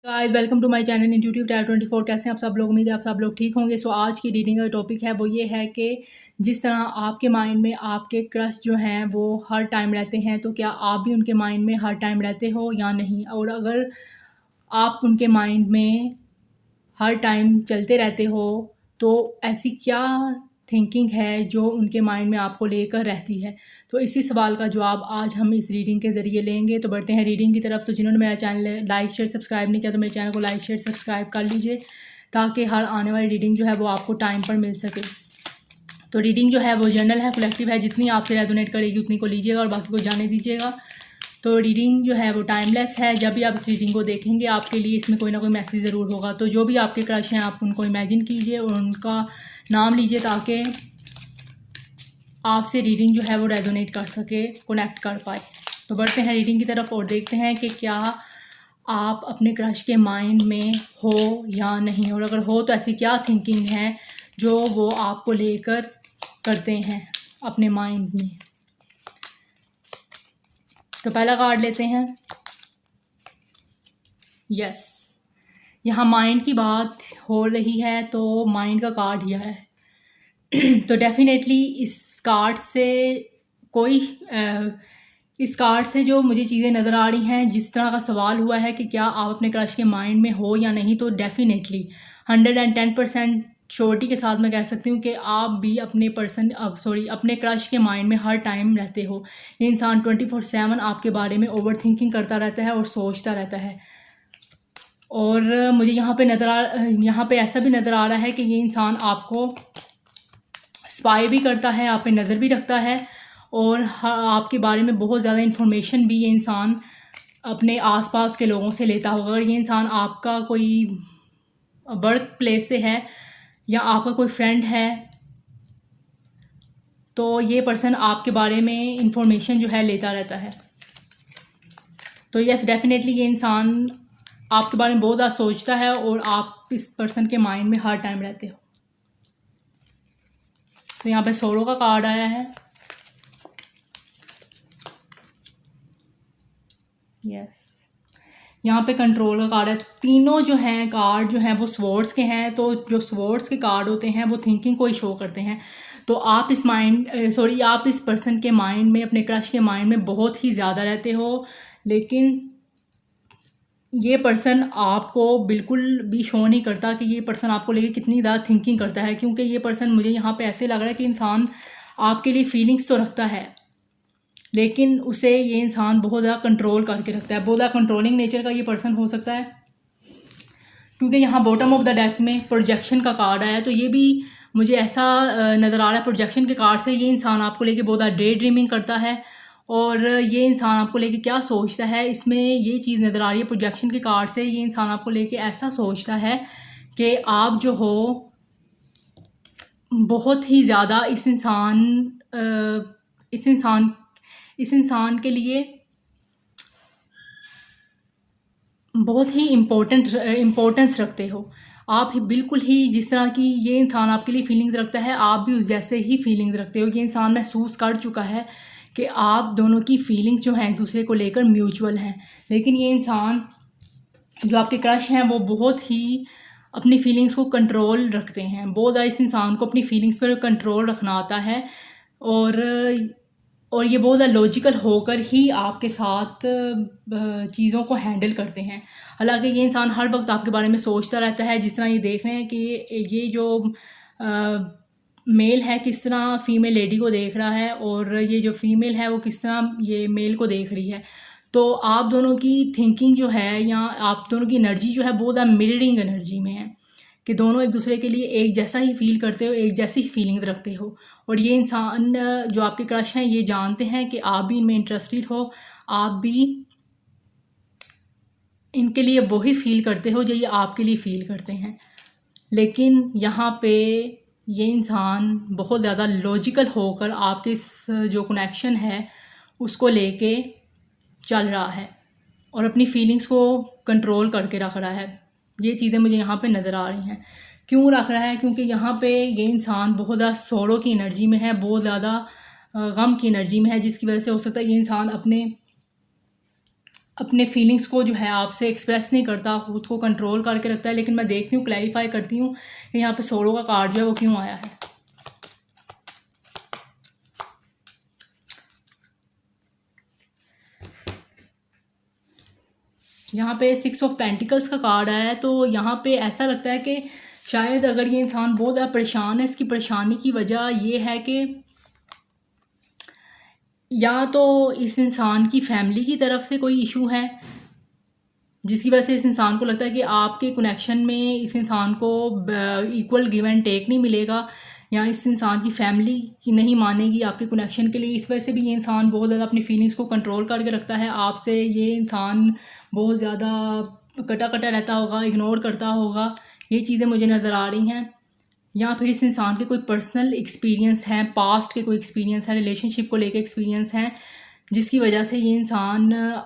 Guys welcome to my channel intuitive tyre 24। कैसे हैं आप सब लोग? उम्मीद है आप सब लोग ठीक होंगे। आज की रीडिंग का टॉपिक है वो ये है कि जिस तरह आपके माइंड में आपके क्रश जो हैं वो हर टाइम रहते हैं, तो क्या आप भी उनके माइंड में हर टाइम रहते हो या नहीं, और अगर आप उनके माइंड में हर टाइम चलते रहते हो तो ऐसी क्या थिंकिंग है जो उनके माइंड में आपको लेकर रहती है। तो इसी सवाल का जवाब आज हम इस रीडिंग के ज़रिए लेंगे। तो बढ़ते हैं रीडिंग की तरफ। तो जिन्होंने मेरा चैनल लाइक शेयर सब्सक्राइब नहीं किया तो मेरे चैनल को लाइक शेयर सब्सक्राइब कर लीजिए, ताकि हर आने वाली रीडिंग जो है वो आपको टाइम पर मिल सके। तो रीडिंग जो है वो जर्नल है, कलेक्टिव है, जितनी आपसे रेजोनेट करेगी उतनी को लीजिएगा और बाकी को जाने दीजिएगा। तो रीडिंग जो है वो टाइमलेस है। जब भी आप इस रीडिंग को देखेंगे आपके लिए इसमें कोई ना कोई मैसेज ज़रूर होगा। तो जो भी आपके क्रश हैं आप उनको इमेजिन कीजिए और उनका नाम लीजिए, ताकि आपसे रीडिंग जो है वो रेजोनेट कर सके, कनेक्ट कर पाए। तो बढ़ते हैं रीडिंग की तरफ और देखते हैं कि क्या आप अपने क्रश के माइंड में हो या नहीं, और अगर हो तो ऐसी क्या थिंकिंग है जो वो आपको लेकर करते हैं अपने माइंड में। तो पहला कार्ड लेते हैं। यस, यहाँ माइंड की बात हो रही है तो माइंड का कार्ड यह है। तो डेफिनेटली कोई इस कार्ड से जो मुझे चीज़ें नज़र आ रही हैं, जिस तरह का सवाल हुआ है कि क्या आप अपने क्रश के माइंड में हो या नहीं, तो डेफिनेटली 110% श्योरिटी के साथ मैं कह सकती हूँ कि आप भी अपने क्रश के माइंड में हर टाइम रहते हो। ये इंसान 24/7 आपके बारे में ओवर थिंकिंग करता रहता है और सोचता रहता है। और मुझे यहाँ पे ऐसा भी नज़र आ रहा है कि ये इंसान आपको स्पाई भी करता है, आप पे नज़र भी रखता है, और आपके बारे में बहुत ज़्यादा इन्फॉर्मेशन भी ये इंसान अपने आसपास के लोगों से लेता होगा। अगर ये इंसान आपका कोई वर्क प्लेस से है या आपका कोई फ्रेंड है, तो ये पर्सन आपके बारे में इंफॉर्मेशन जो है लेता रहता है। तो यस, डेफिनेटली ये इंसान आपके बारे में बहुत ज़्यादा सोचता है और आप इस पर्सन के माइंड में हर टाइम रहते हो। तो यहाँ पे सोलो का कार्ड आया है। यस, यहाँ पे कंट्रोल का कार्ड है। तो तीनों जो हैं कार्ड जो हैं वो स्वॉर्ड्स के हैं। तो जो स्वॉर्ड्स के कार्ड होते हैं वो थिंकिंग को ही शो करते हैं। तो आप इस पर्सन के माइंड में, अपने क्रश के माइंड में बहुत ही ज़्यादा रहते हो, लेकिन ये पर्सन आपको बिल्कुल भी शो नहीं करता कि ये पर्सन आपको लेके कितनी ज़्यादा थिंकिंग करता है, क्योंकि ये पर्सन, मुझे यहाँ पे ऐसे लग रहा है कि इंसान आपके लिए फीलिंग्स तो रखता है, लेकिन उसे ये इंसान बहुत ज़्यादा कंट्रोल करके रखता है। बहुत ज़्यादा कंट्रोलिंग नेचर का ये पर्सन हो सकता है, क्योंकि यहाँ बॉटम ऑफ द डेक में प्रोजेक्शन का कार्ड आया है। तो ये भी मुझे ऐसा नज़र आ रहा है, प्रोजेक्शन के कार्ड से ये इंसान आपको लेके बहुत ज़्यादा डे ड्रीमिंग करता है। और ये इंसान आपको लेके क्या सोचता है, इसमें ये चीज़ नज़र आ रही है प्रोजेक्शन के कार्ड से। ये इंसान आपको लेके ऐसा सोचता है कि आप जो हो बहुत ही ज़्यादा इस इंसान के लिए बहुत ही इम्पोर्टेंस रखते हो। आप बिल्कुल ही जिस तरह की ये इंसान आपके लिए फीलिंग्स रखता है, आप भी उस जैसे ही फीलिंग्स रखते हो। ये इंसान महसूस कर चुका है कि आप दोनों की फीलिंग्स जो हैं एक दूसरे को लेकर म्यूचुअल हैं, लेकिन ये इंसान जो आपके क्रश हैं वो बहुत ही अपनी फीलिंग्स को कंट्रोल रखते हैं। बहुत ज़्यादा इस इंसान को अपनी फीलिंग्स पर कंट्रोल रखना आता है, और ये बहुत ज़्यादा लॉजिकल होकर ही आपके साथ चीज़ों को हैंडल करते हैं। हालांकि ये इंसान हर वक्त आपके बारे में सोचता रहता है। जिस तरह ये देख रहे हैं कि ये जो मेल है किस तरह फीमेल लेडी को देख रहा है, और ये जो फीमेल है वो किस तरह ये मेल को देख रही है। तो आप दोनों की थिंकिंग जो है, या आप दोनों की एनर्जी जो है बहुत ज़्यादा मिररिंग एनर्जी में है, कि दोनों एक दूसरे के लिए एक जैसा ही फील करते हो, एक जैसी फीलिंग्स रखते हो। और ये इंसान जो आपके क्रश हैं ये जानते हैं कि आप भी इनमें इंटरेस्टेड हो, आप भी इनके लिए वही फील करते हो जो ये आपके लिए फ़ील करते हैं। लेकिन यहाँ पे ये इंसान बहुत ज़्यादा लॉजिकल होकर आपके इस जो कनेक्शन है उसको लेके चल रहा है और अपनी फीलिंग्स को कंट्रोल करके रख रहा है। ये चीज़ें मुझे यहाँ पे नज़र आ रही हैं। क्यों रख रहा है? क्योंकि यहाँ पे ये इंसान बहुत ज़्यादा सोरो की एनर्जी में है, बहुत ज़्यादा गम की एनर्जी में है, जिसकी वजह से हो सकता है ये इंसान अपने फीलिंग्स को जो है आपसे एक्सप्रेस नहीं करता, खुद को कंट्रोल करके रखता है। लेकिन मैं देखती हूँ, क्लैरिफाई करती हूँ कि यहाँ पे सोलो का कार्ड जो है वो क्यों आया है। यहाँ पे 6 ऑफ पेंटिकल्स का कार्ड आया है। तो यहाँ पे ऐसा लगता है कि शायद अगर ये इंसान बहुत ज़्यादा परेशान है, इसकी परेशानी की वजह ये है कि या तो इस इंसान की फैमिली की तरफ से कोई इशू है, जिसकी वजह से इस इंसान को लगता है कि आपके कनेक्शन में इस इंसान को इक्वल गिव एंड टेक नहीं मिलेगा, या इस इंसान की फैमिली की नहीं मानेगी आपके कनेक्शन के लिए। इस वजह से भी ये इंसान बहुत ज़्यादा अपनी फीलिंग्स को कंट्रोल करके रखता है आपसे। ये इंसान बहुत ज़्यादा कटा कटा रहता होगा, इग्नोर करता होगा, ये चीज़ें मुझे नज़र आ रही हैं। या फिर इस इंसान के कोई पर्सनल एक्सपीरियंस हैं, पास्ट के कोई एक्सपीरियंस है, रिलेशनशिप को लेके एक्सपीरियंस हैं, जिसकी वजह से ये इंसान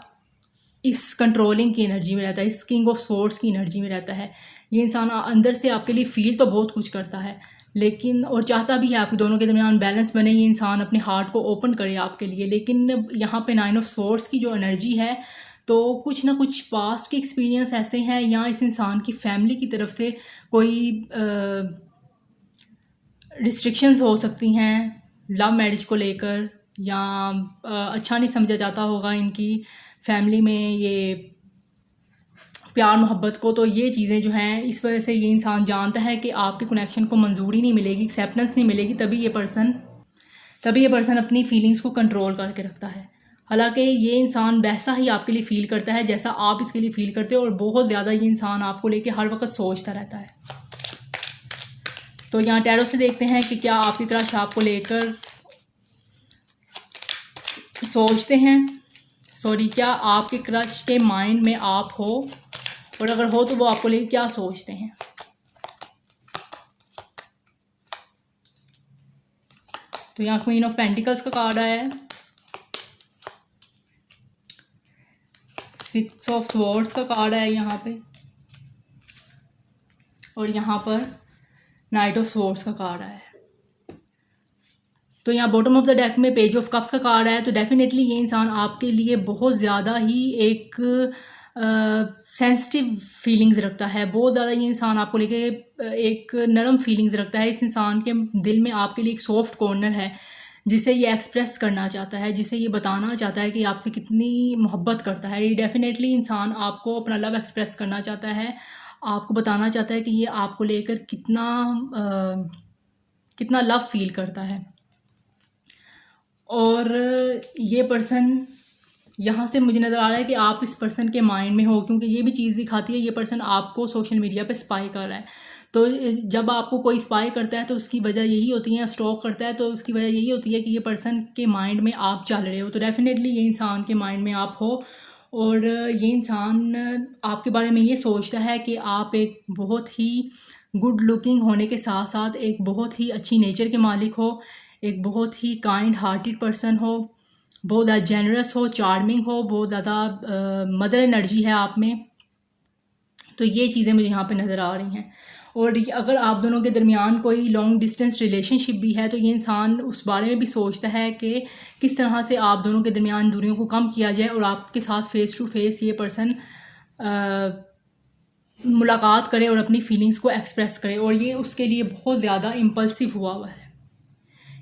इस कंट्रोलिंग की एनर्जी में रहता है, इस किंग ऑफ स्वॉर्ड्स की एनर्जी में रहता है। ये इंसान अंदर से आपके लिए फ़ील तो बहुत कुछ करता है, लेकिन और चाहता भी है आपके दोनों के दरमियान बैलेंस बने, ये इंसान अपने हार्ट को ओपन करे आपके लिए। लेकिन यहाँ पे 9 ऑफ स्वॉर्ड्स की जो एनर्जी है, तो कुछ ना कुछ पास्ट के एक्सपीरियंस ऐसे हैं, या इस इंसान की फैमिली की तरफ से कोई रिस्ट्रिक्शंस हो सकती हैं लव मैरिज को लेकर, या अच्छा नहीं समझा जाता होगा इनकी फैमिली में ये प्यार मोहब्बत को। तो ये चीज़ें जो हैं, इस वजह से ये इंसान जानता है कि आपके कनेक्शन को मंजूरी नहीं मिलेगी, एक्सेप्टेंस नहीं मिलेगी, तभी ये पर्सन अपनी फीलिंग्स को कंट्रोल करके रखता है। हालांकि ये इंसान वैसा ही आपके लिए फ़ील करता है जैसा आप इसके लिए फ़ील करते हो, और बहुत ज़्यादा ये इंसान आपको लेके हर वक्त सोचता रहता है। तो यहाँ टैरो से देखते हैं कि क्या आपकी क्रश आपको लेकर सोचते हैं, क्या आपके क्रश के माइंड में आप हो, और अगर हो तो वो आपको लेकर क्या सोचते हैं। तो यहाँ क्वीन ऑफ पेंटिकल्स का कार्ड आया है, 6 ऑफ स्वॉर्ड्स का कार्ड है यहाँ पे, और यहाँ पर नाइट ऑफ स्वॉर्ड्स का कार्ड आया है। तो यहाँ बॉटम ऑफ द डेक में पेज ऑफ कप्स का कार्ड आया है। तो डेफिनेटली ये इंसान आपके लिए बहुत ज़्यादा ही एक सेंसिटिव फीलिंग्स रखता है, बहुत ज़्यादा ये इंसान आपको लेके एक नरम फीलिंग्स रखता है। इस इंसान के दिल में आपके लिए एक सॉफ्ट कॉर्नर है, जिसे ये एक्सप्रेस करना चाहता है, जिसे ये बताना चाहता है कि आपसे कितनी मोहब्बत करता है। ये डेफिनेटली इंसान आपको अपना लव एक्सप्रेस करना चाहता है, आपको बताना चाहता है कि ये आपको लेकर कितना लव फील करता है। और ये पर्सन यहाँ से मुझे नज़र आ रहा है कि आप इस पर्सन के माइंड में हो, क्योंकि ये भी चीज़ दिखाती है ये पर्सन आपको सोशल मीडिया पे स्पाई कर रहा है। तो जब आपको कोई स्पाई करता है तो उसकी वजह यही होती है, स्टॉक करता है तो उसकी वजह यही होती है कि ये पर्सन के माइंड में आप चल रहे हो। तो डेफिनेटली ये इंसान के माइंड में आप हो, और ये इंसान आपके बारे में ये सोचता है कि आप एक बहुत ही गुड लुकिंग होने के साथ साथ एक बहुत ही अच्छी नेचर के मालिक हो, एक बहुत ही काइंड हार्टेड पर्सन हो, बहुत ज़्यादा जेनरस हो, चार्मिंग हो, बहुत ज़्यादा मदर एनर्जी है आप में। तो ये चीज़ें मुझे यहाँ पे नज़र आ रही हैं। और अगर आप दोनों के दरमियान कोई लॉन्ग डिस्टेंस रिलेशनशिप भी है, तो ये इंसान उस बारे में भी सोचता है कि किस तरह से आप दोनों के दरमियान दूरियों को कम किया जाए, और आपके साथ फेस टू फेस ये पर्सन मुलाकात करे और अपनी फीलिंग्स को एक्सप्रेस करे। और ये उसके लिए बहुत ज़्यादा इम्पल्सिव हुआ हुआ है,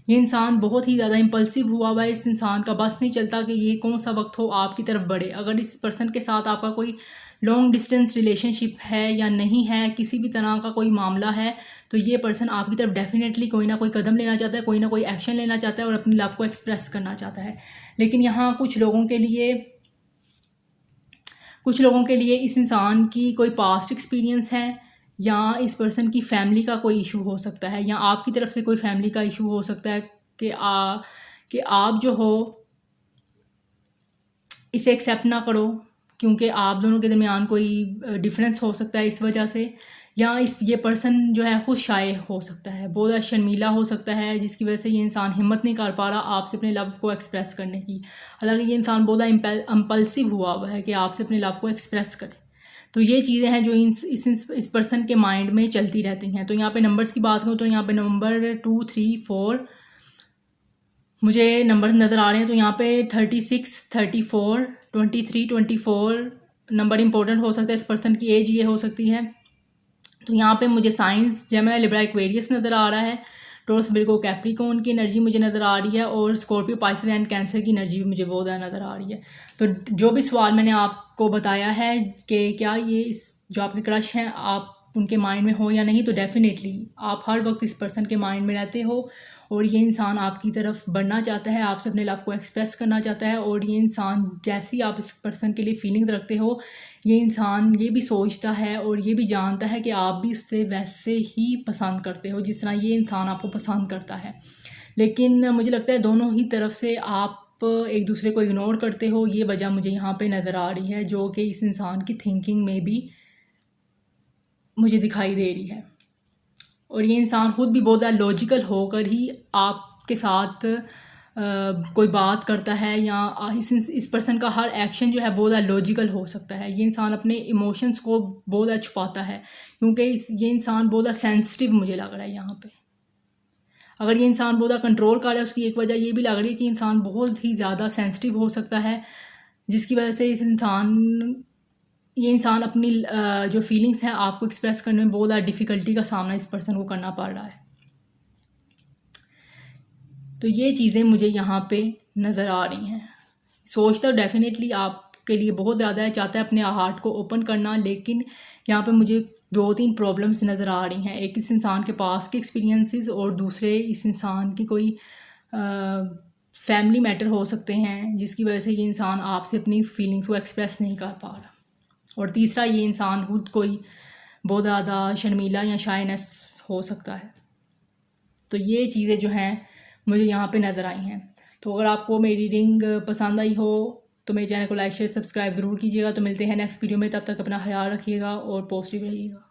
ये इंसान बहुत ही ज़्यादा इम्पल्सिव हुआ हुआ है। इस इंसान का बस नहीं चलता कि ये कौन सा वक्त हो आपकी तरफ बढ़े। अगर इस पर्सन के साथ आपका कोई लॉन्ग डिस्टेंस रिलेशनशिप है या नहीं है, किसी भी तरह का कोई मामला है, तो ये पर्सन आपकी तरफ डेफिनेटली कोई ना कोई कदम लेना चाहता है, कोई ना कोई एक्शन लेना चाहता है, और अपनी लव को एक्सप्रेस करना चाहता है। लेकिन यहाँ कुछ लोगों के लिए इस इंसान की कोई पास्ट एक्सपीरियंस है, या इस पर्सन की फैमिली का कोई इशू हो सकता है, या आपकी तरफ से कोई फैमिली का इशू हो सकता है कि आप जो हो इसे एक्सेप्ट ना करो, क्योंकि आप दोनों के दरमियान कोई डिफरेंस हो सकता है इस वजह से। या ये पर्सन जो है खुद शाये हो सकता है, बहुत ज़्यादा शर्मीला हो सकता है, जिसकी वजह से ये इंसान हिम्मत नहीं कर पा रहा आपसे अपने लव को एक्सप्रेस करने की। हालांकि ये इंसान बहुत ज़्यादा इम्पल्सिव हुआ हुआ है कि आपसे अपने लव को एक्सप्रेस करे। तो ये चीज़ें हैं जो इस पर्सन के माइंड में चलती रहती हैं। तो यहाँ पे नंबर्स की बात करूँ तो यहाँ पे नंबर 2, 3, 4, मुझे नंबर नज़र आ रहे हैं। तो यहाँ पे 36, 34, 23, 24 नंबर इंपॉर्टेंट हो सकता है। इस पर्सन की एज ये हो सकती है। तो यहाँ पे मुझे साइंस, जेमिनी, लिब्रा, एक्वेरियस नज़र आ रहा है। टॉरस, विर्गो, कैप्रिकॉर्न की एनर्जी मुझे नज़र आ रही है और स्कॉर्पियो, पाइसेस एंड कैंसर की एनर्जी भी मुझे बहुत ज़्यादा नज़र आ रही है। तो जो भी सवाल मैंने आपको बताया है कि क्या ये इस जो आपके क्रश हैं आप उनके माइंड में हो या नहीं, तो डेफिनेटली आप हर वक्त इस पर्सन के माइंड में रहते हो और ये इंसान आपकी तरफ बढ़ना चाहता है, आपसे अपने लव को एक्सप्रेस करना चाहता है। और ये इंसान जैसी आप इस पर्सन के लिए फीलिंग्स रखते हो, ये इंसान ये भी सोचता है और ये भी जानता है कि आप भी उससे वैसे ही पसंद करते हो जिस तरह ये इंसान आपको पसंद करता है। लेकिन मुझे लगता है दोनों ही तरफ से आप एक दूसरे को इग्नोर करते हो, ये वजह मुझे यहाँ पे नज़र आ रही है, जो कि इस इंसान की थिंकिंग में भी मुझे दिखाई दे रही है। और ये इंसान खुद भी बहुत ज़्यादा लॉजिकल होकर ही आपके साथ कोई बात करता है, या इस पर्सन का हर एक्शन जो है बहुत ज़्यादा लॉजिकल हो सकता है। ये इंसान अपने इमोशंस को बहुत ज़्यादा छुपाता है, क्योंकि ये इंसान बहुत ज़्यादा सेंसिटिव मुझे लग रहा है यहाँ पे। अगर ये इंसान बहुत ज़्यादा कंट्रोल कर रहा है, उसकी एक वजह ये भी लग रही है कि इंसान बहुत ही ज़्यादा सेंसिटिव हो सकता है, जिसकी वजह से ये इंसान अपनी जो फीलिंग्स हैं आपको एक्सप्रेस करने में बहुत ज़्यादा डिफ़िकल्टी का सामना इस पर्सन को करना पड़ रहा है। तो ये चीज़ें मुझे यहाँ पे नज़र आ रही हैं। सोचता तो डेफिनेटली आपके लिए बहुत ज़्यादा है, चाहता है अपने हार्ट को ओपन करना, लेकिन यहाँ पे मुझे 2-3 प्रॉब्लम्स नज़र आ रही हैं। एक इस इंसान के पास के एक्सपीरियंसेस और दूसरे इस इंसान की कोई फैमिली मैटर हो सकते हैं जिसकी वजह से ये इंसान आपसे अपनी फीलिंग्स को एक्सप्रेस नहीं कर पा रहा। और तीसरा, ये इंसान खुद कोई बहुत ज़्यादा शर्मीला या शाइनेस हो सकता है। तो ये चीज़ें जो हैं मुझे यहाँ पे नज़र आई हैं। तो अगर आपको मेरी रीडिंग पसंद आई हो तो मेरे चैनल को लाइक, शेयर, सब्सक्राइब ज़रूर कीजिएगा। तो मिलते हैं नेक्स्ट वीडियो में, तब तक अपना ख्याल रखिएगा और पॉजिटिव रहिएगा।